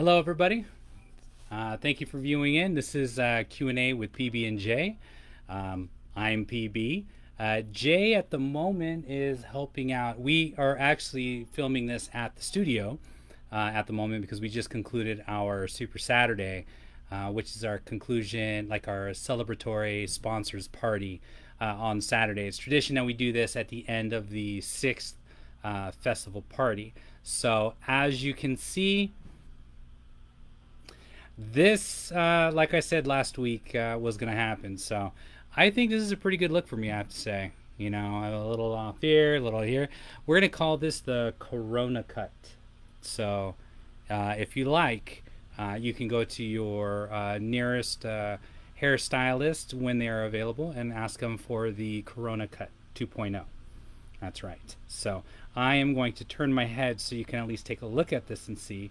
Hello, everybody. Thank you for viewing in. This is Q&A with PB&J. I'm PB. Jay at the moment is helping out. We are actually filming this at the studio at the moment because we just concluded our Super Saturday, which is our conclusion, like our celebratory sponsors party on Saturday. It's tradition that we do this at the end of the sixth festival party. So as you can see, this, like I said last week, was going to happen. So I think this is a pretty good look for me, I have to say. You know, a little off here, a little here. We're going to call this the Corona cut. So if you like, you can go to your nearest hairstylist when they are available and ask them for the Corona cut 2.0. That's right. So I am going to turn my head so you can at least take a look at this and see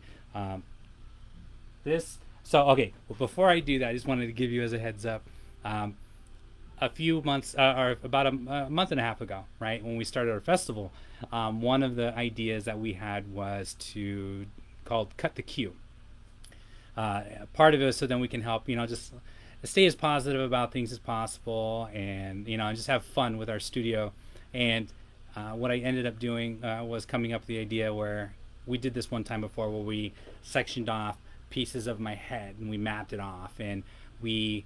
this. So, okay, well, before I do that, I just wanted to give you as a heads up. A few months, or about a month and a half ago, right, when we started our festival, one of the ideas that we had was called Cut the Queue. Part of it was so then we can help, just stay as positive about things as possible and, just have fun with our studio. And what I ended up doing was coming up with the idea where we did this one time before where we sectioned off pieces of my head and we mapped it off, and we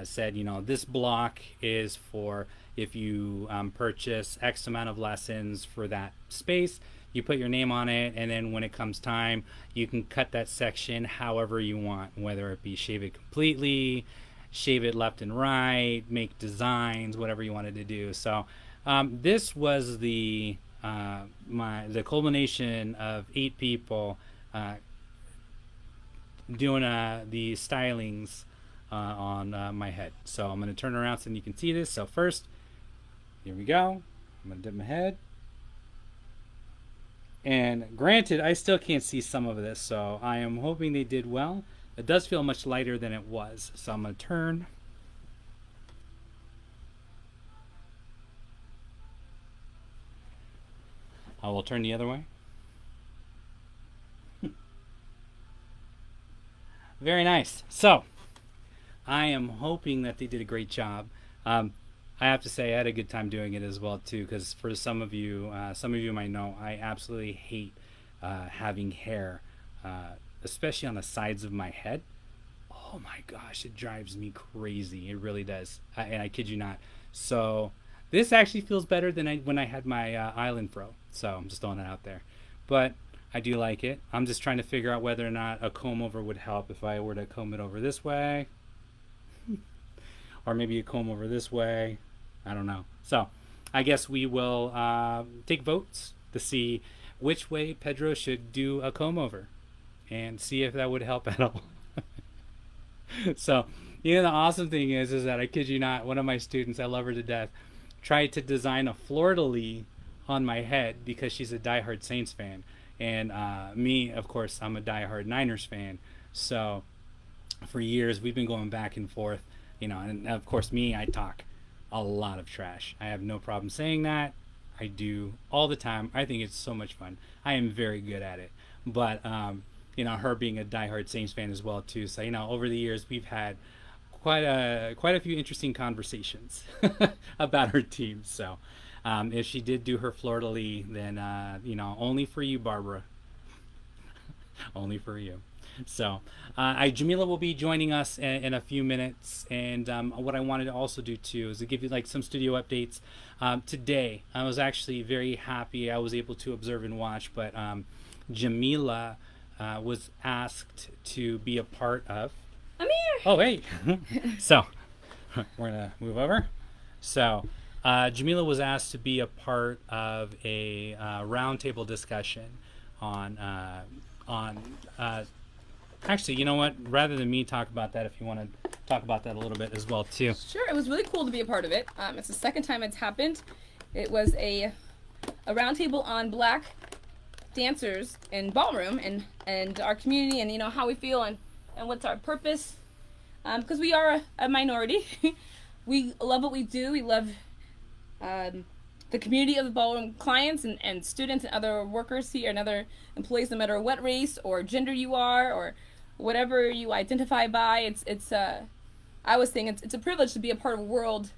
said, this block is for if you purchase X amount of lessons for that space, you put your name on it, and then when it comes time, you can cut that section however you want, whether it be shave it completely, shave it left and right, make designs, whatever you wanted to do. So this was the culmination of 8 people doing the stylings on my head. So I'm going to turn around so you can see this. So first, here we go. I'm going to dip my head. And granted, I still can't see some of this, so I am hoping they did well. It does feel much lighter than it was. So I'm going to turn. I will turn the other way. Very nice. So I am hoping that they did a great job. I have to say I had a good time doing it as well too, because for some of you might know I absolutely hate having hair, especially on the sides of my head. Oh my gosh, it drives me crazy. It really does, and I kid you not. So this actually feels better than when I had my island fro. So I'm just throwing that out there, but I do like it. I'm just trying to figure out whether or not a comb over would help if I were to comb it over this way. Or maybe a comb over this way. I don't know. So I guess we will take votes to see which way Pedro should do a comb over and see if that would help at all. So, the awesome thing is that I kid you not, one of my students, I love her to death, tried to design a fleur-de-lis on my head because she's a diehard Saints fan. And me, of course, I'm a diehard Niners fan. So for years, we've been going back and forth, and of course, me, I talk a lot of trash. I have no problem saying that. I do all the time. I think it's so much fun. I am very good at it. But, her being a diehard Saints fan as well, too. So, over the years, we've had quite a few interesting conversations about her team. So if she did do her fleur-de-lis, then, only for you, Barbara. Only for you. So Jamila will be joining us in a few minutes, and what I wanted to also do too is to give you like some studio updates. Today I was actually very happy I was able to observe and watch, but Jamila was asked to be a part of. I'm here. Oh, hey. So we're gonna move over. So Jamila was asked to be a part of a roundtable discussion on actually, you know what? Rather than me talk about that, if you want to talk about that a little bit as well too. Sure, it was really cool to be a part of it. It's the second time it's happened. It was a roundtable on Black dancers in ballroom and our community, and how we feel and what's our purpose. Because we are a minority. We love what we do. We love the community of the ballroom clients and students and other workers here and other employees, no matter what race or gender you are or whatever you identify by. I was saying it's a privilege to be a part of a world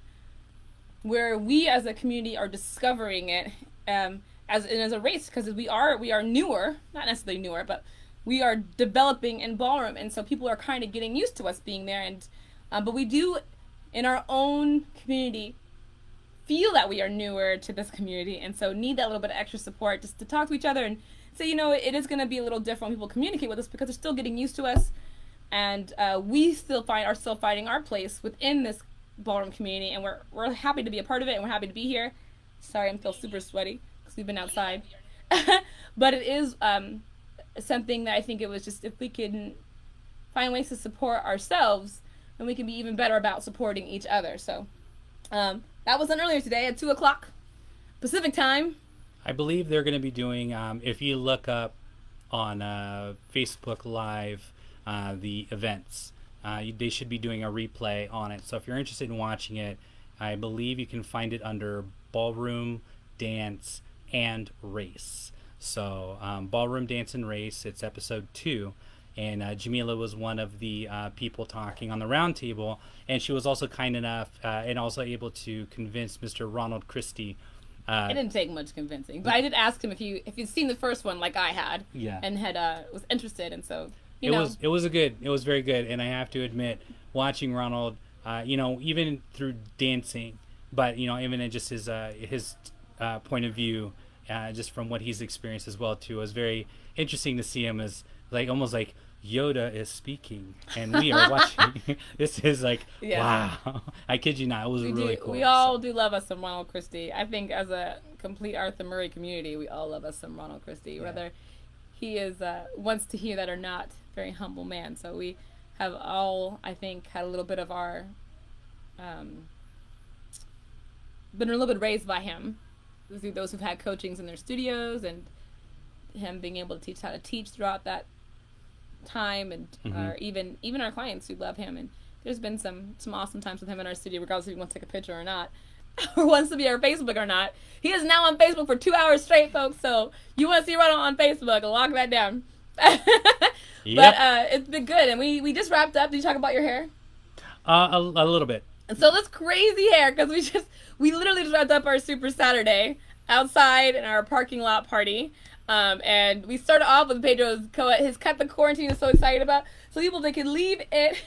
where we as a community are discovering it as a race, because we are newer, not necessarily newer, but we are developing in ballroom, and so people are kind of getting used to us being there, and but we do in our own community feel that we are newer to this community, and so need that little bit of extra support just to talk to each other and say, it is going to be a little different when people communicate with us, because they're still getting used to us, and we still are still finding our place within this ballroom community, and we're happy to be a part of it, and we're happy to be here. Sorry, I feel super sweaty because we've been outside. But it is something that I think it was just, if we can find ways to support ourselves, then we can be even better about supporting each other. So that was done earlier today at 2 o'clock Pacific time. I believe they're going to be doing, if you look up on Facebook Live, the events, they should be doing a replay on it. So if you're interested in watching it, I believe you can find it under Ballroom, Dance, and Race. So Ballroom, Dance, and Race, it's episode 2. And Jamila was one of the people talking on the round table. And she was also kind enough and also able to convince Mr. Ronald Christie. It didn't take much convincing, but I did ask him if you'd seen the first one like I had, yeah, and had was interested, and so it was very good, and I have to admit, watching Ronald, even through dancing, but even in just his point of view, just from what he's experienced as well too, it was very interesting to see him as almost like Yoda is speaking and we are watching. This is wow. I kid you not, it was really cool. We all do love us some Ronald Christie. I think as a complete Arthur Murray community, we all love us some Ronald Christie, whether he is wants to hear that or not. Very humble man. So we have all, I think, had a little bit of our been a little bit raised by him, through those who've had coachings in their studios, and him being able to teach how to teach throughout that time, and even our clients who love him. And there's been some awesome times with him in our studio, regardless if he wants to take a picture or not, or wants to be our Facebook or not. He is now on Facebook for 2 hours straight, folks. So you want to see Ronald on Facebook, lock that down. Yep. But it's been good, and we just wrapped up. Did you talk about your hair? A little bit. So this crazy hair, because we literally just wrapped up our Super Saturday outside in our parking lot party. And we started off with Pedro's his cut the quarantine is so excited about, so they can leave it.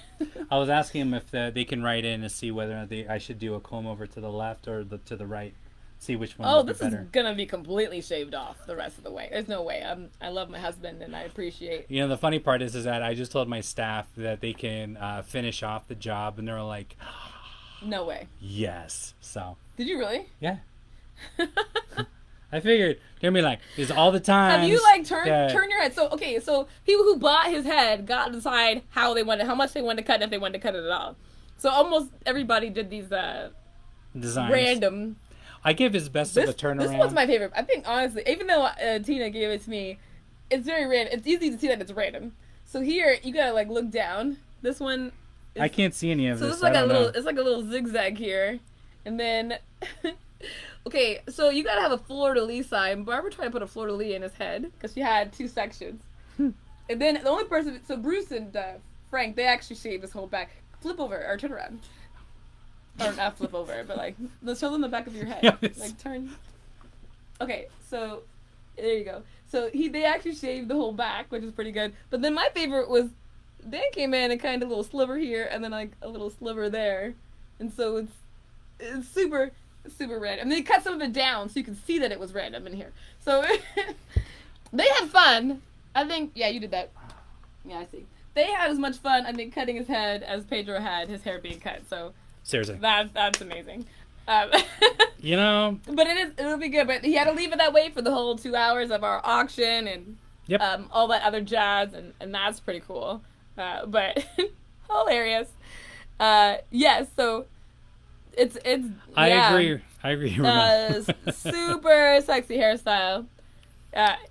I was asking him if they can write in to see whether or not I should do a comb over to the left or to the right. See which one would be better. Is gonna be completely shaved off the rest of the way. There's no way. I love my husband, and I appreciate. The funny part is that I just told my staff that they can finish off the job, and they're like, no way. Yes. So. Did you really? Yeah. I figured they're gonna be like, "Is all the time." Have you turn your head? So people who bought his head got to decide how much they wanted to cut, and if they wanted to cut it at all. So almost everybody did these designs. Random. I give his best of a turnaround. This one's my favorite. I think honestly, even though Tina gave it to me, it's very random. It's easy to see that it's random. So here you gotta look down. This one. I can't see any of this. So this is it's like a little zigzag here, and then. Okay, so you gotta have a fleur-de-lis side. Barbara tried to put a fleur-de-lis in his head because she had 2 sections. And then the only person, so Bruce and Frank, they actually shaved this whole back. Flip over or turn around. Or not flip over, but let's show them the back of your head. Yes. Turn. Okay, so there you go. So they actually shaved the whole back, which is pretty good. But then my favorite was Dan came in and kind of a little sliver here and then a little sliver there, and so it's super. Super random. And they cut some of it down so you can see that it was random in here. So they had fun. I think, yeah, you did that. Yeah, I see. They had as much fun, I think, cutting his head as Pedro had his hair being cut. So seriously, that's amazing. But it'll be good. But he had to leave it that way for the whole 2 hours of our auction and all that other jazz, and that's pretty cool. But hilarious. Yes. So. I agree. Super sexy hairstyle.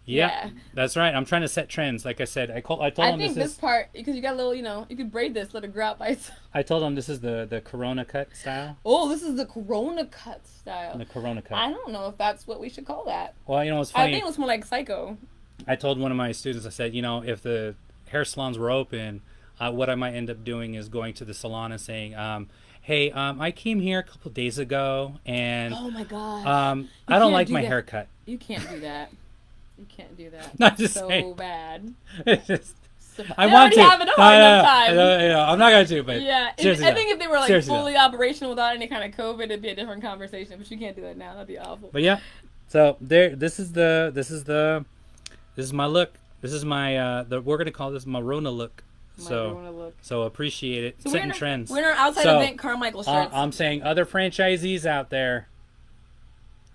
Yeah. That's right. I'm trying to set trends. Like I said, I told I him think this part, because you got a little, you could braid this, let it grow out by itself. I told him this is the Corona cut style. Oh, this is the Corona cut style. The Corona cut. I don't know if that's what we should call that. Well, it's funny. I think it was more like Psycho. I told one of my students, I said, if the hair salons were open, what I might end up doing is going to the salon and saying, hey, I came here a couple days ago, and oh my gosh, I don't like my haircut. You can't do that. You can't do that. Not just so saying. bad. It's just, I want to. Have it time. I'm not going to, but yeah. I think if they were like fully operational without any kind of COVID, it'd be a different conversation. But you can't do that now. That'd be awful. But yeah, so this is my look. This is my we're gonna call this my Rona look. So appreciate it. So setting trends. We're in our outside event Carmichael shirts. I'm saying other franchisees out there,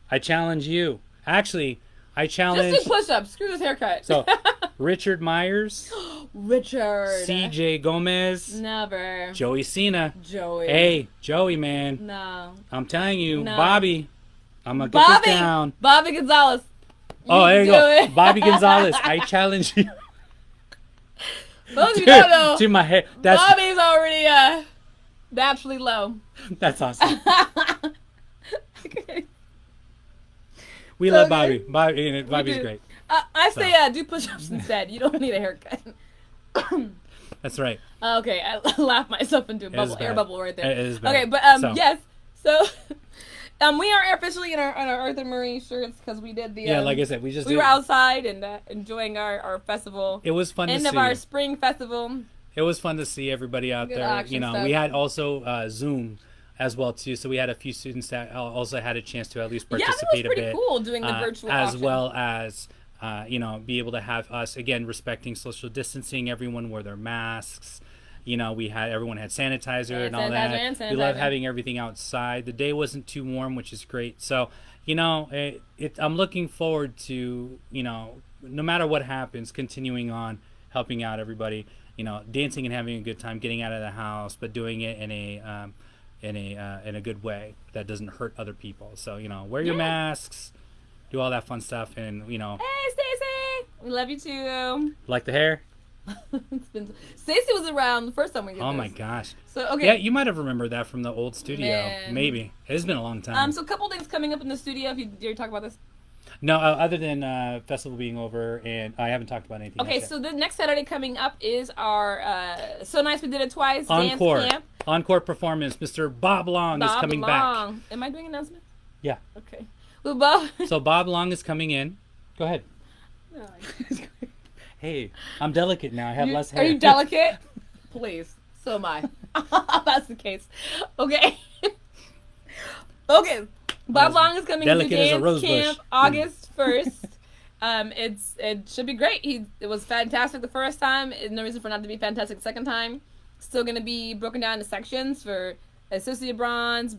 I challenge you. Actually, I challenge. Just do push-ups. Screw this haircut. So, Richard Myers. Richard. CJ Gomez. Never. Joey Cena. Joey. Hey, Joey, man. No. I'm telling you, no. Bobby. I'm gonna get this down. Bobby Gonzalez. There you go. Bobby Gonzalez. I challenge you. Those you don't know. To my hair. Bobby's already naturally low. That's awesome. Okay. We love Bobby. Bobby's great. I say do push-ups instead. You don't need a haircut. That's right. Okay, I laughed myself into a air bubble right there. It is bad. Okay, but yes. So we are officially in our Earth and Marine shirts because we did the like I said, we were outside and enjoying our festival. It was fun to see. End of our spring festival. It was fun to see everybody out there. Stuff. We had also Zoom as well too, so we had a few students that also had a chance to at least participate a bit. Yeah, it was pretty cool doing the virtual as auction. well as be able to have us again respecting social distancing. Everyone wore their masks. Everyone had sanitizer and all that. We love having everything outside. The day wasn't too warm, which is great. So, I'm looking forward to, no matter what happens, continuing on helping out everybody. Dancing and having a good time, getting out of the house, but doing it in a good way that doesn't hurt other people. So, wear your masks, do all that fun stuff, and Hey, Stacy, we love you too. Like the hair. Stacy was around the first time we did this. My gosh. So okay. Yeah, you might have remembered that from the old studio. Man. Maybe. It's been a long time. So a couple things coming up in the studio. If you dare talk about this. No, other than festival being over, and I haven't talked about anything. Okay, so the next Saturday coming up is our So Nice We Did It Twice Encore. Dance Camp. Encore performance. Mr. Bob Long is coming back. Am I doing an announcement? Yeah. Okay. Well, Bob. So Bob Long is coming in. Go ahead. No. Hey, I'm delicate now. I have less hair. Are you delicate? Please. So am I. That's the case. Okay. Okay. Bob Long is coming to Dance Camp August 1st. It should be great. It was fantastic the first time. No reason for it not to be fantastic the second time. Still going to be broken down into sections for associate bronze,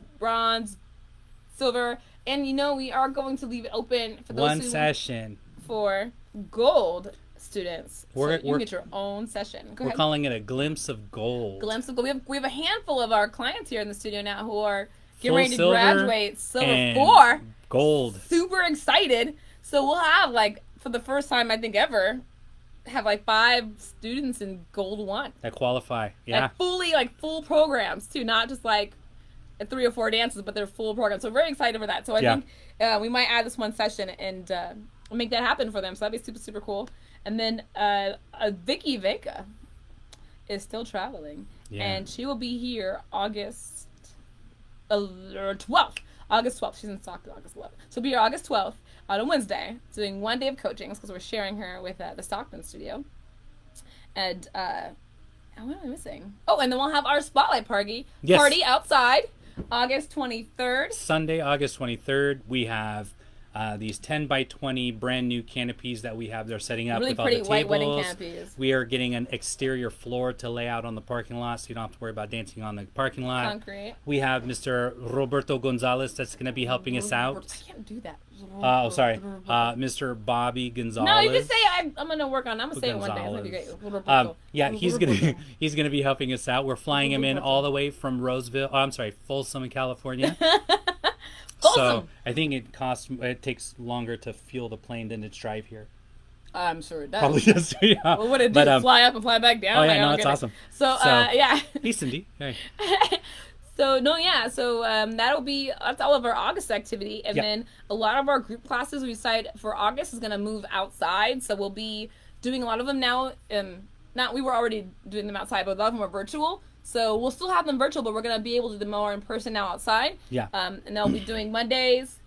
silver, and we are going to leave it open for those session for gold students. You can get your own session. We're calling it a glimpse of gold. Glimpse of gold. We have a handful of our clients here in the studio now who are getting ready to graduate silver 4. Gold. Super excited. So we'll have for the first time I think ever, have 5 students in gold 1 that qualify. Yeah. Full programs too, not just 3 or 4 dances, but they're full programs. So very excited for that. So I think we might add this one session and make that happen for them. So that'd be super, super cool. And then Vicky Vega is still traveling. Yeah. And she will be here August 12th. August 12th. She's in Stockton August 11th. So she'll be here August 12th on a Wednesday, doing 1 day of coaching because we're sharing her with the Stockton studio. And what am I missing? Oh, and then we'll have our spotlight party outside August 23rd. Sunday, August 23rd. We have these 10 by 20 brand new canopies that we have. They're setting up really with all the pretty white tables. wedding canopies. We are getting an exterior floor to lay out on the parking lot, so you don't have to worry about dancing on the parking lot. Concrete. We have Mr. Roberto Gonzalez that's going to be helping us out. I can't do that. Mr. Bobby Gonzalez. No, you just say I'm going to work on it. I'm going to say it one day. It's going to be great. He's going to be helping us out. We're flying him in all the way from Folsom, California. So Awesome. I think it takes longer to fuel the plane than its drive here. I'm sure it does. Probably just yeah. Well, what did it do? Fly up and fly back down? Oh yeah, I no, don't it's get it. awesome. So, So, yeah. Hey, Cindy. Hey. So no, yeah. So that's all of our August activity, and Yep. then a lot of our group classes we decide for August is gonna move outside. So we'll be doing a lot of them now. Not we were already doing them outside, but a lot of them are virtual. So we'll still have them virtual, but we're gonna be able to do them more in person now outside. Yeah. And they'll be doing Mondays,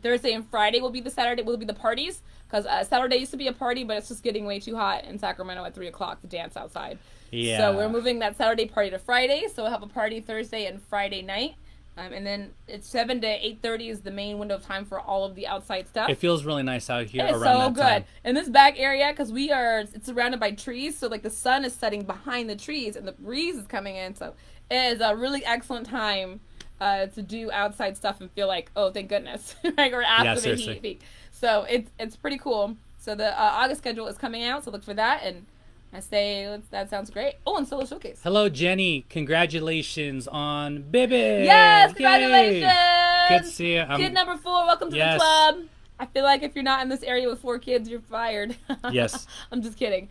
Thursday, and Friday will be the Saturday will be the parties. Because Saturday used to be a party, but it's just getting way too hot in Sacramento at 3 o'clock to dance outside. Yeah. So we're moving that Saturday party to Friday. So we'll have a party Thursday and Friday night. And then it's 7 to 8:30 is the main window of time for all of the outside stuff. It feels really nice out here It's around so that good. time. In this back area, because it's surrounded by trees, so like the sun is setting behind the trees and the breeze is coming in. So it is a really excellent time to do outside stuff and feel like, oh, thank goodness, right? Or after the seriously. heat peak. So it's pretty cool. So the August schedule is coming out, so look for that. And I say that sounds great. Oh, and Solo Showcase. Hello, Jenny. Congratulations on baby. Yes, congratulations. Yay. Good to see you. Kid number 4, welcome to the club. I feel like if you're not in this area with 4 kids, you're fired. Yes. I'm just kidding.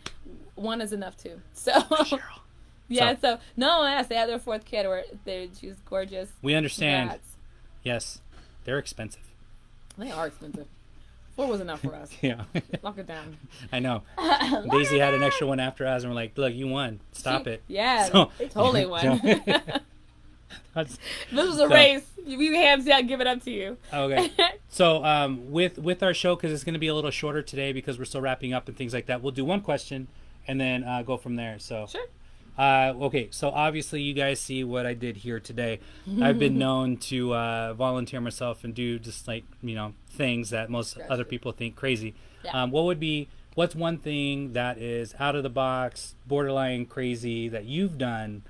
1 is enough too. So. Cheryl. Yeah. So no, yes, they had their 4th kid. She's gorgeous. We understand. Congrats. Yes, they're expensive. They are expensive. 4 was enough for us. Yeah. Lock it down. I know. Daisy had an extra one after us, and we're like, "Look, you won. Stop it." Yeah, So- they totally won. That's- This was a race. We hands down give it up to you. Okay. So with our show, because it's going to be a little shorter today because we're still wrapping up and things like that, we'll do one question and then go from there. So Sure. Okay, so obviously you guys see what I did here today. I've been known to volunteer myself and do just like, things that most other people think crazy. Yeah. What's one thing that is out of the box, borderline crazy that you've done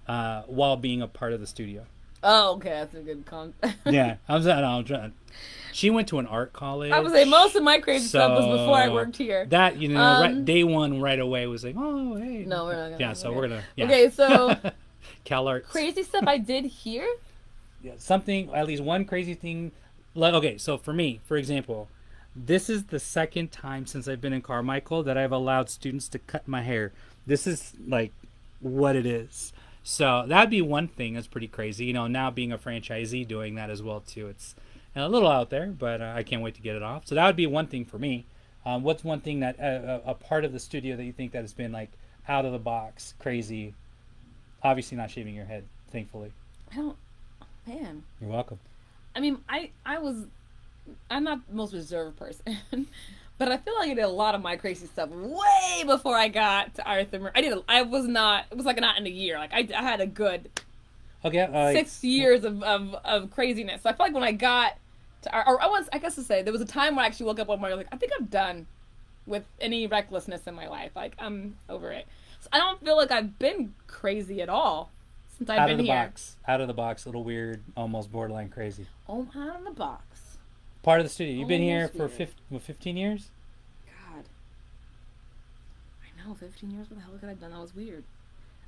while being a part of the studio? Oh, okay, that's a good con. Yeah, I'm trying. She went to an art college. I would say most of my crazy stuff was before I worked here. That day one right away was like, oh hey. No, we're not gonna. Yeah, so we're gonna. Yeah. Okay, so Cal Arts. crazy stuff I did here. Yeah, something, at least one crazy thing. Okay, so for me, for example, this is the second time since I've been in Carmichael that I've allowed students to cut my hair. This is like what it is. So that'd be one thing that's pretty crazy. Now being a franchisee doing that as well too. It's a little out there, but I can't wait to get it off. So that would be one thing for me. What's one thing that a part of the studio that you think that has been like out of the box, crazy? Obviously not shaving your head, thankfully. Man. You're welcome. I mean, I'm not the most reserved person, but I feel like I did a lot of my crazy stuff way before I got to Arthur. It was like not in a year. Like I had a good Okay. 6 years of craziness. So I feel like when I got to, I guess to say, there was a time when I actually woke up one morning like, I think I'm done with any recklessness in my life. Like I'm over it. So I don't feel like I've been crazy at all since I've been here. Out of the box, a little weird, almost borderline crazy. Oh, out of the box. Part of the studio. You've been here Almost for weird. 15 years? God. I know, 15 years. What the hell could I have done? That was weird.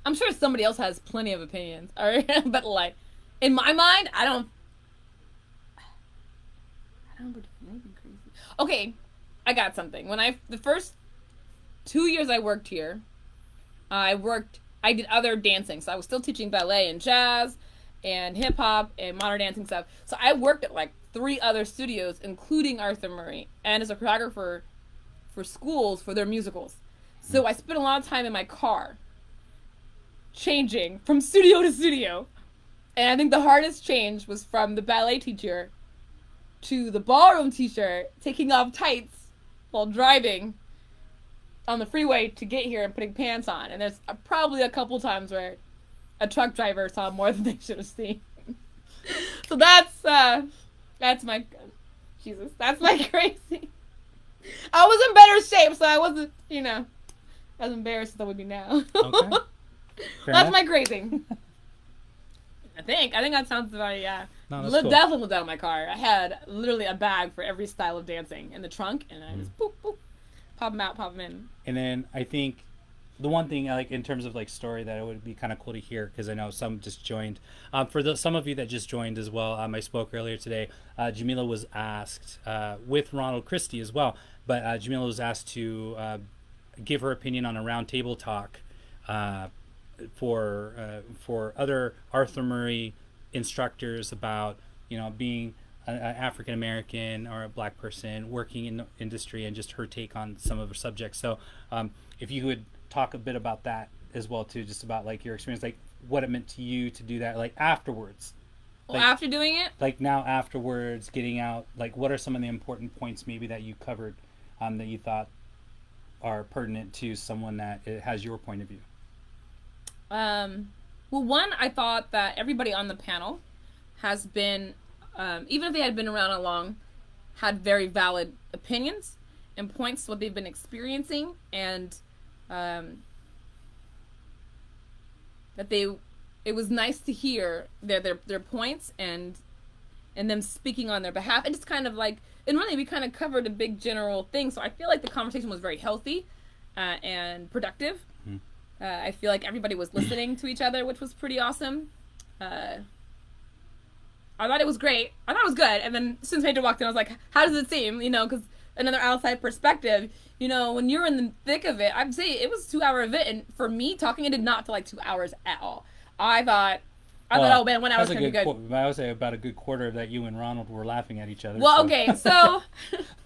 I'm sure somebody else has plenty of opinions. All right, but like, in my mind, I don't maybe crazy. Okay, I got something. The first 2 years I worked here, I did other dancing. So I was still teaching ballet and jazz and hip hop and modern dancing stuff. So I worked at like 3 other studios, including Arthur Murray, and as a choreographer for schools for their musicals. So I spent a lot of time in my car changing from studio to studio. And I think the hardest change was from the ballet teacher to the ballroom teacher taking off tights while driving on the freeway to get here and putting pants on. And there's probably a couple times where a truck driver saw more than they should have seen. So that's my crazy. I was in better shape, so I wasn't, as embarrassed as I would be now. Okay. That's my crazy. I think that sounds about it, yeah. No, that's cool. Definitely lived out of my car. I had literally a bag for every style of dancing in the trunk, and I just boop, boop, pop them out, pop them in. And then I think the one thing like in terms of like story that it would be kind of cool to hear, because I know some just joined. For some of you that just joined as well, I spoke earlier today. Jamila was asked with Ronald Christie as well, but Jamila was asked to give her opinion on a roundtable talk for other Arthur Murray instructors about being an African American or a black person working in the industry, and just her take on some of the subjects. So if you would talk a bit about that as well too, just about like your experience, like what it meant to you to do that, like afterwards. Well, after doing it? Like now afterwards, getting out, like what are some of the important points maybe that you covered that you thought are pertinent to someone that has your point of view? Well, one, I thought that everybody on the panel has been, even if they had been around long, had very valid opinions and points to what they've been experiencing, and that it was nice to hear their points and them speaking on their behalf, and just kind of like, and really we kind of covered a big general thing, so I feel like the conversation was very healthy and productive. I feel like everybody was listening to each other, which was pretty awesome. I thought it was great. I thought it was good. And then as soon as Pedro walked in, I was like, how does it seem? Because another outside perspective, when you're in the thick of it, I'd say it was a 2-hour event. And for me, talking, it did not feel like 2 hours at all. I thought, oh man, 1 hour was going to be good. I would say about a good quarter of that you and Ronald were laughing at each other. Well, okay, so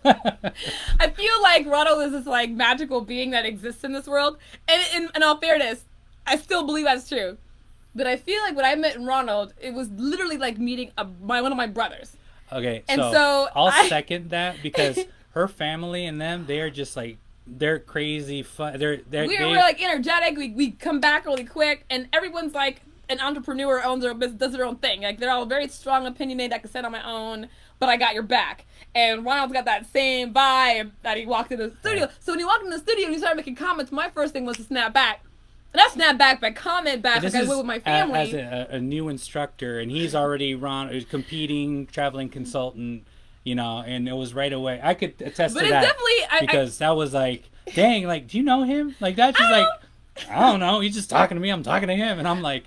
I feel like Ronald is this like magical being that exists in this world. And in all fairness, I still believe that's true. But I feel like when I met Ronald, it was literally like meeting one of my brothers. Okay, and so I'll second that, because her family and them, they are just like, they're crazy fun. We're like energetic. We come back really quick, and everyone's like an entrepreneur, owns their own business, does their own thing. Like they're all very strong, opinionated. I can stand on my own, but I got your back. And Ronald's got that same vibe that he walked into the studio. Yeah. So when he walked in the studio and he started making comments, my first thing was to snap back. And I snapped back by comment back like I would with my family. As a new instructor, and he's already competing, traveling consultant, and it was right away. I could attest to that. Because that was like, dang, like, do you know him? Like, that's just like, I don't know. He's just talking to me. I'm talking to him. And I'm like,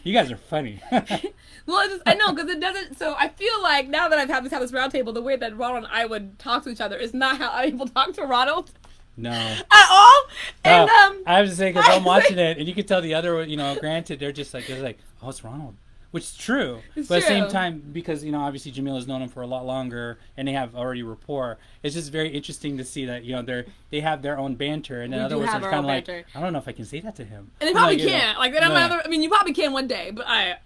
you guys are funny. Well, I know, because it doesn't. So I feel like now that I've had this round table, the way that Ronald and I would talk to each other is not how people talk to Ronald. No. At all? And I was just saying, because I'm watching it, and you could tell the other, granted, they're like, oh, it's Ronald. Which is true. But at the same time, because, obviously Jamila's known him for a lot longer, and they have already rapport, it's just very interesting to see that, they have their own banter, and in other words, it's kind of like, I don't know if I can say that to him. And they probably can't. I mean, you probably can one day, but I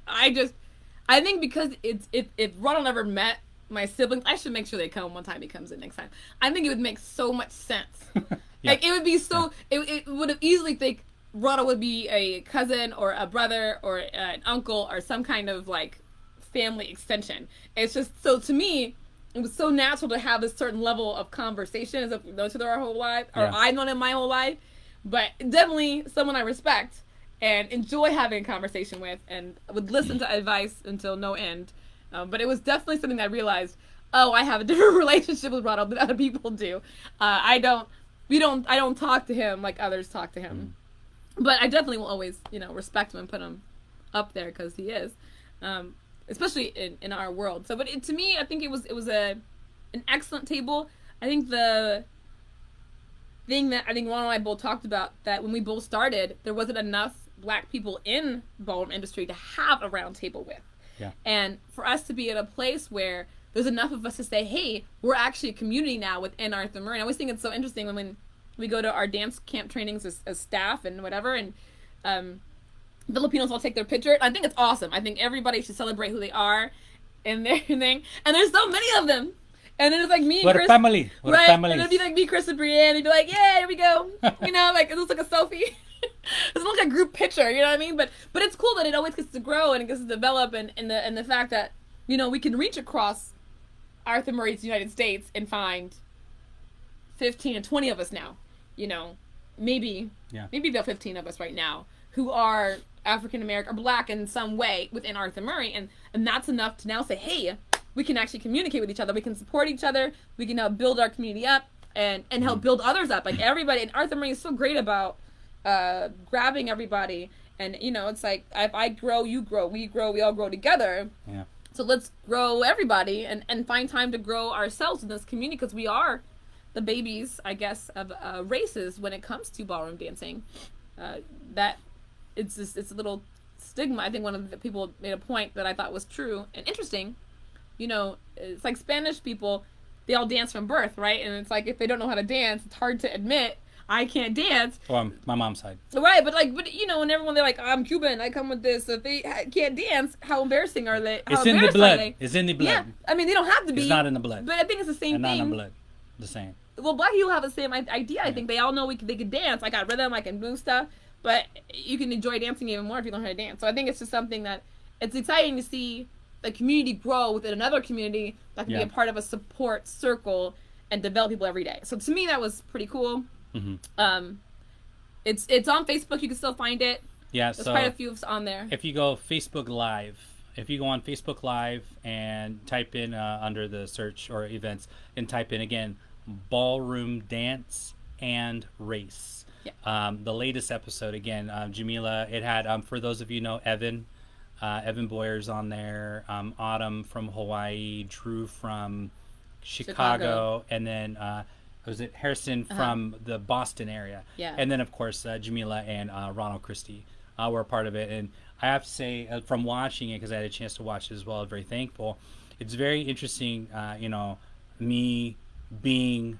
think because if Ronald ever met my siblings, I should make sure they come one time he comes in next time. I think it would make so much sense. Yeah. Like, it would be so, it would have easily think Ronald would be a cousin or a brother or an uncle or some kind of like family extension. It's just, so to me, it was so natural to have a certain level of conversation as if we've known each other our whole life, or I've known him my whole life, but definitely someone I respect and enjoy having a conversation with, and would listen to advice until no end. But it was definitely something that I realized, I have a different relationship with Ronald than other people do. I don't talk to him like others talk to him. But I definitely will always, respect him and put him up there, because he is, especially in our world. So, but to me, I think it was an excellent table. I think the thing that I think Ron and I both talked about, that when we both started, there wasn't enough black people in the ballroom industry to have a round table with. Yeah. And for us to be at a place where there's enough of us to say, hey, we're actually a community now within Arthur Murray. I always think it's so interesting when we go to our dance camp trainings as staff and whatever, and Filipinos all take their picture. I think it's awesome. I think everybody should celebrate who they are and their thing. And there's so many of them. And then it's like me and Chris. What a family. Right? And it'd be like me, Chris, and Brienne. And be like, yeah, here we go. Like, it looks like a selfie. It's like a group picture, you know what I mean? But it's cool that it always gets to grow and it gets to develop, and the fact that, we can reach across Arthur Murray's United States and find 15 and 20 of us now. Maybe about 15 of us right now who are African American or black in some way within Arthur Murray, and that's enough to now say, hey, we can actually communicate with each other, we can support each other, we can help build our community up and help build others up. Like, everybody, and Arthur Murray is so great about grabbing everybody, and it's like if I grow, you grow, we all grow together. Yeah. So let's grow everybody and find time to grow ourselves in this community, because we are the babies, I guess, of races when it comes to ballroom dancing. That it's a little stigma. I think one of the people made a point that I thought was true and interesting. It's like Spanish people, they all dance from birth, right? And it's like if they don't know how to dance, it's hard to admit I can't dance. Well, my mom's side. Right, but when everyone, they're like, I'm Cuban, I come with this. So if they can't dance, how embarrassing are they? It's in the blood. It's in the blood. Yeah, I mean, they don't have to be. It's not in the blood. But I think it's the same and thing. Not in the blood. The same. Well, black people have the same idea. I think they all know they can dance. I got rhythm, I can do stuff. But you can enjoy dancing even more if you learn how to dance. So I think it's just something that it's exciting to see the community grow within another community that can be a part of a support circle and develop people every day. So to me, that was pretty cool. Mm-hmm. It's on Facebook. You can still find it. Yeah, there's quite a few on there. If you go Facebook Live, if you go on Facebook Live and type in under the search or events and type in again ballroom dance and race. Yeah. The latest episode again, Jamila. It had for those of you know Evan Boyer's on there, Autumn from Hawaii, Drew from Chicago. And then was it Harrison from the Boston area? Yeah. And then of course Jamila and Ronald Christie were a part of it. And I have to say from watching it, because I had a chance to watch it as well, I'm very thankful. It's very interesting, me being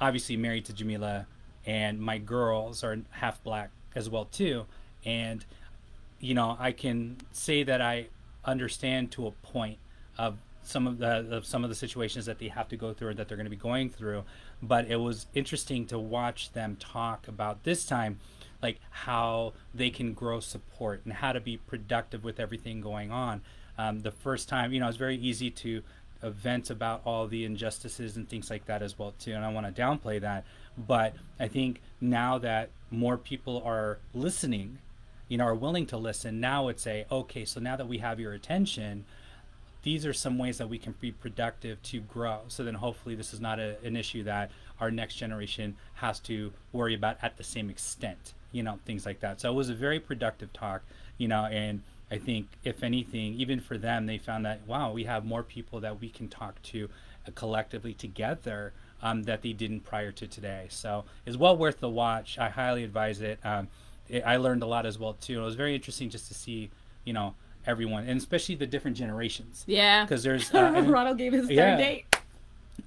obviously married to Jamila, and my girls are half black as well too. And I can say that I understand to a point of some of the situations that they have to go through or that they're going to be going through. But it was interesting to watch them talk about this time, like how they can grow support and how to be productive with everything going on. The first time, it's very easy to vent about all the injustices and things like that as well too, and I want to downplay that. But I think now that more people are listening, are willing to listen, now it's okay, so now that we have your attention, these are some ways that we can be productive to grow. So then hopefully this is not an issue that our next generation has to worry about at the same extent, things like that. So it was a very productive talk, and I think if anything, even for them, they found that, wow, we have more people that we can talk to collectively together that they didn't prior to today. So it's well worth the watch. I highly advise it. I learned a lot as well too. It was very interesting just to see, everyone, and especially the different generations. Yeah. Because there's Ronald gave his third date.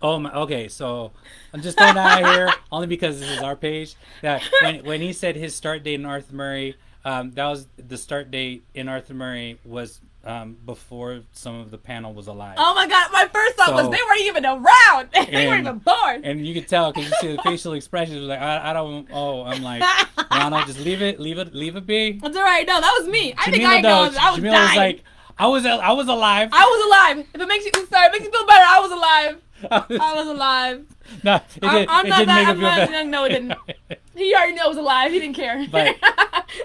Oh my, okay, so I'm just throwing that out here only because this is our page. Yeah, when he said his start date in Arthur Murray, that was the start date in Arthur Murray was before some of the panel was alive. Oh my God, my first thought was they weren't even around. They weren't even born. And you could tell because you see the facial expressions. Like I don't. Oh, I'm like, Ronald, just leave it be. That's all right. No, that was me. I think I know. I was Jamila dying. was like, I was alive. I was alive. If it makes you feel better, I was alive. I was alive. No, it didn't make him feel better. No, it didn't. He already knew I was alive. He didn't care. But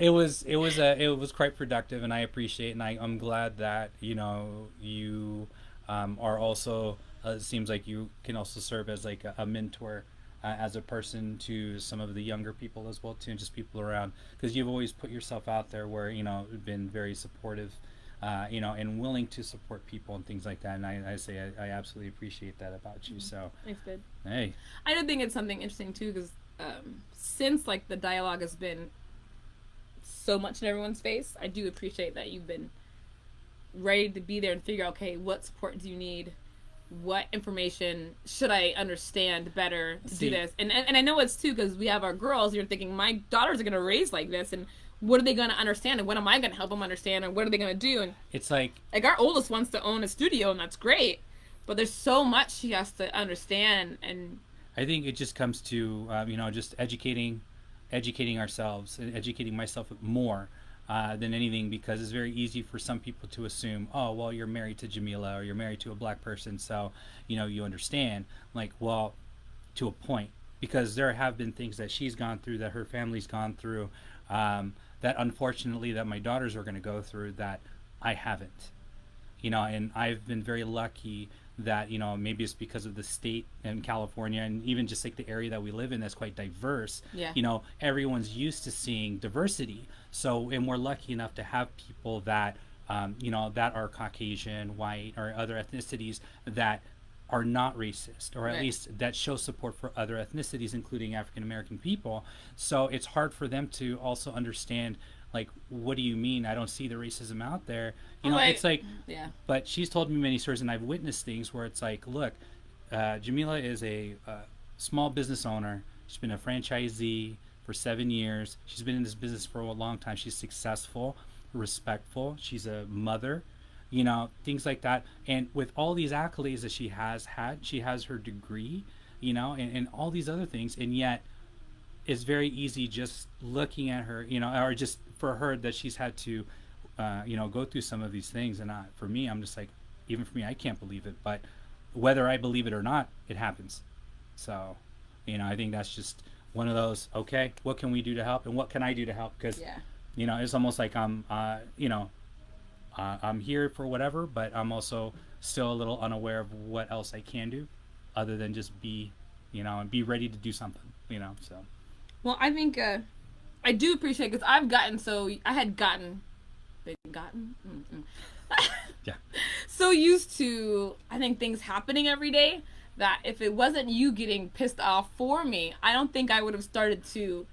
it was quite productive, and I appreciate, and I'm glad that you are also. It seems like you can also serve as like a mentor, as a person to some of the younger people as well too, and just people around, because you've always put yourself out there where been very supportive. And willing to support people and things like that. And I say I absolutely appreciate that about you. So thanks, babe. Hey, I do think it's something interesting too, because since like the dialogue has been so much in everyone's face, I do appreciate that you've been ready to be there and figure out, okay, what support do you need? What information should I understand better to do this? And I know it's too, because we have our girls. You're thinking my daughters are going to raise like this, and what are they going to understand, and what am I going to help them understand, and what are they going to do? And it's like our oldest wants to own a studio, and that's great, but there's so much she has to understand. And I think it just comes to just educating ourselves and educating myself more than anything, because it's very easy for some people to assume, oh well, you're married to Jamila or you're married to a black person, so you understand. Like, well, to a point, because there have been things that she's gone through, that her family's gone through, that unfortunately that my daughters are going to go through, that I haven't, and I've been very lucky that, you know, maybe it's because of the state in California and even just like the area that we live in that's quite diverse. Yeah. You know, everyone's used to seeing diversity. So, and we're lucky enough to have people that, you know, that are Caucasian, white, or other ethnicities that are not racist, or at Right. least that show support for other ethnicities, including African American people. So it's hard for them to also understand, like, what do you mean? I don't see the racism out there. You know, Like, it's like, yeah. but she's told me many stories, and I've witnessed things where it's like, look, Jamila is a small business owner. She's been a franchisee for 7 years. She's been in this business for a long time. She's successful, respectful. She's a mother, you know, things like that. And with all these accolades that she has had, she has her degree, you know, and all these other things. And yet, it's very easy just looking at her, you know, or just for her that she's had to, you know, go through some of these things. And for me, I'm just like, even for me, I can't believe it. But whether I believe it or not, it happens. So, you know, I think that's just one of those, okay, what can we do to help? And what can I do to help? Because, Yeah. you know, it's almost like I'm, you know, I'm here for whatever, but I'm also still a little unaware of what else I can do other than just be, you know, and be ready to do something, you know, so. Well, I think I do appreciate, because I had gotten Yeah. so used to, I think, things happening every day, that if it wasn't you getting pissed off for me, I don't think I would have started to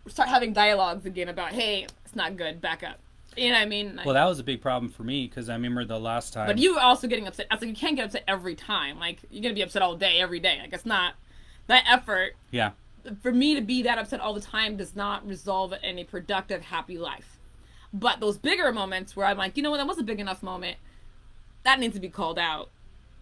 start having dialogues again about, hey, it's not good, back up. You know what I mean? Like, Well, that was a big problem for me because I remember the last time. but you were also getting upset. I was like, you can't get upset every time. Like, you're going to be upset all day, every day. Like, it's not that effort. Yeah. For me to be that upset all the time does not resolve any productive, happy life. But those bigger moments where I'm like, you know what, that was a big enough moment, that needs to be called out.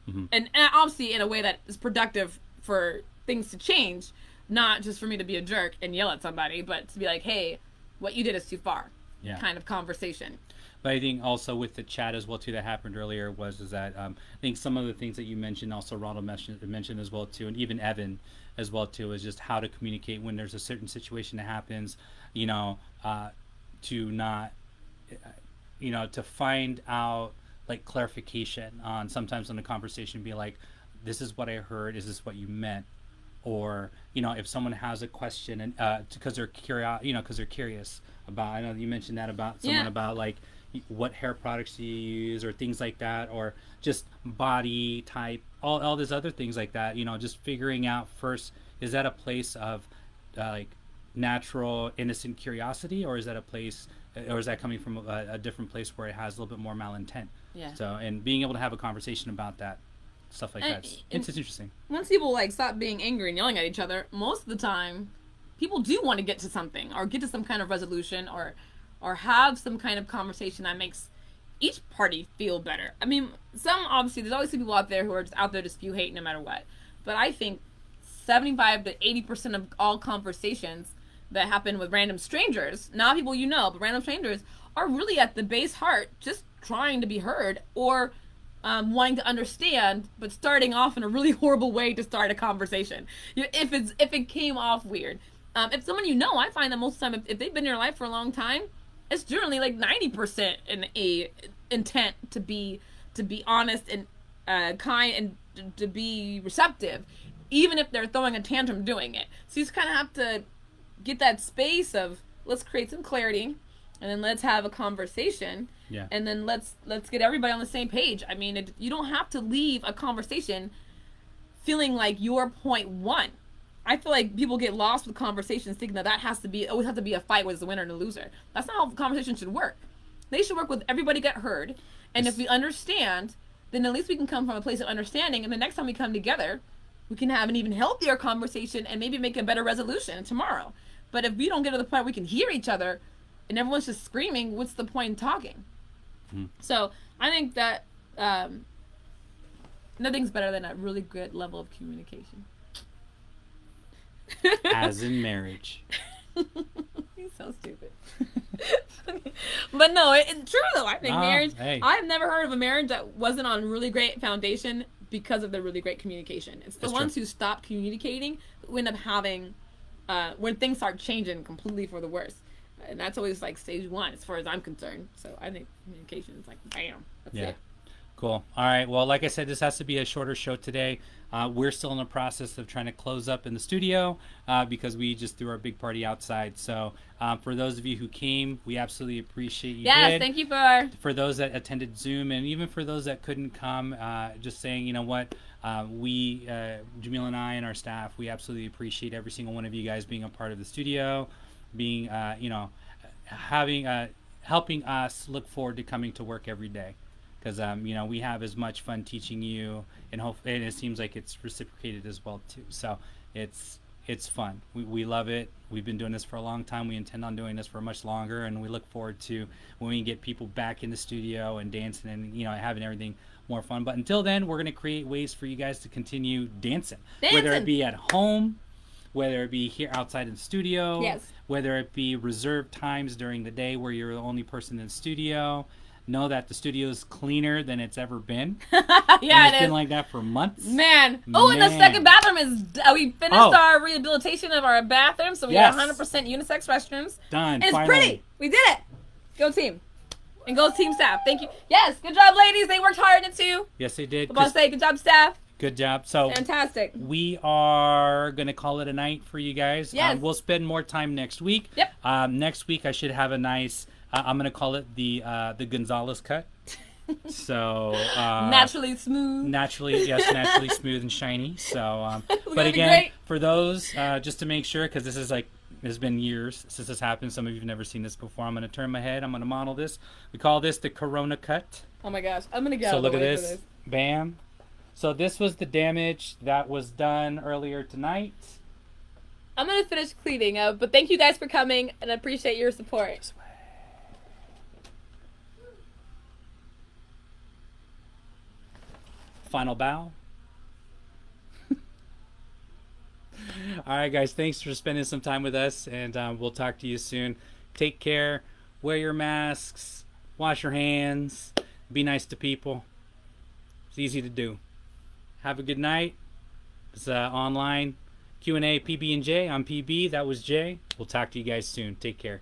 Mm-hmm. And obviously in a way that is productive for things to change, not just for me to be a jerk and yell at somebody, but to be like, hey, what you did is too far. Yeah. Kind of conversation. But I think also with the chat as well too that happened earlier is that I think some of the things that you mentioned, also Ronald mentioned as well too, and even Evan as well too, is just how to communicate when there's a certain situation that happens, you know, to not, you know, to find out like clarification on sometimes in a conversation, be like, this is what I heard, is this what you meant? Or, you know, if someone has a question and because they're curious about, I know you mentioned that about someone about like what hair products do you use or things like that, or just body type, all these other things like that, you know, just figuring out first, is that a place of like natural innocent curiosity, or is that a place, or is that coming from a different place where it has a little bit more malintent? Yeah. So, and being able to have a conversation about that, stuff like that, it's interesting. Once people like stop being angry and yelling at each other, most of the time people do want to get to something or get to some kind of resolution or have some kind of conversation that makes each party feel better. I mean, obviously there's always some people out there who are just out there to spew hate no matter what. But I think 75 to 80% of all conversations that happen with random strangers, not people you know, but random strangers, are really at the base heart just trying to be heard, or wanting to understand, but starting off in a really horrible way to start a conversation. If it came off weird, if someone you know, I find that most of the time, if they've been in your life for a long time, it's generally like 90% in a intent to be honest and kind and to be receptive, even if they're throwing a tantrum doing it. So you just kind of have to get that space of, let's create some clarity, and then let's have a conversation. Yeah. And then let's get everybody on the same page. I mean, you don't have to leave a conversation feeling like your point won. I feel like people get lost with conversations thinking that always has to be a fight with a winner and a loser. That's not how conversations should work. They should work with everybody get heard. And if we understand, then at least we can come from a place of understanding. And the next time we come together, we can have an even healthier conversation and maybe make a better resolution tomorrow. But if we don't get to the point where we can hear each other and everyone's just screaming, what's the point in talking? Mm-hmm. So I think that nothing's better than a really good level of communication. As in marriage. He's so stupid. But no, it's true though. I think marriage, I've never heard of a marriage that wasn't on really great foundation because of the really great communication. It's the ones who stop communicating who end up having, when things start changing completely for the worse. And that's always like stage one as far as I'm concerned. So I think communication is like, bam, that's it. Cool. All right. Well, like I said, this has to be a shorter show today. We're still in the process of trying to close up in the studio because we just threw our big party outside. So, for those of you who came, we absolutely appreciate you. Yes, did. thank you For those that attended Zoom, and even for those that couldn't come, just saying, you know what, Jamil and I and our staff, we absolutely appreciate every single one of you guys being a part of the studio, being, having, helping us look forward to coming to work every day. Because we have as much fun teaching you, and and it seems like it's reciprocated as well too. So it's fun. We love it. We've been doing this for a long time. We intend on doing this for much longer, and we look forward to when we get people back in the studio and dancing and having everything more fun. But until then, we're gonna create ways for you guys to continue dancing. Whether it be at home, whether it be here outside in the studio, Yes. whether it be reserved times during the day where you're the only person in the studio. Know that the studio is cleaner than it's ever been. Yeah, It's been like that for months. Man. Oh, and the second bathroom is... we finished our rehabilitation of our bathroom, so we have 100% unisex restrooms. Done. And it's finally. pretty. We did it. Go team. And go team staff. Thank you. Yes, good job, ladies. They worked hard on it, too. Yes, they did. I'm about to say, good job, staff. Good job. So Fantastic. we are going to call it a night for you guys. Yes. We'll spend more time next week. Yep. Next week, I should have a nice... I'm going to call it the Gonzalez cut. So naturally smooth. Naturally smooth and shiny. So, but again, great. for those, just to make sure, because this is like, it's been years since this happened. Some of you have never seen this before. I'm going to turn my head. I'm going to model this. We call this the Corona cut. Oh my gosh, I'm going to get So out of the look at way for this. Bam. So this was the damage that was done earlier tonight. I'm going to finish cleaning up, but thank you guys for coming, and I appreciate your support. Final bow. All right, guys. Thanks for spending some time with us, and we'll talk to you soon. Take care. Wear your masks. Wash your hands. Be nice to people. It's easy to do. Have a good night. It's online Q&A PB&J. I'm PB. That was Jay. We'll talk to you guys soon. Take care.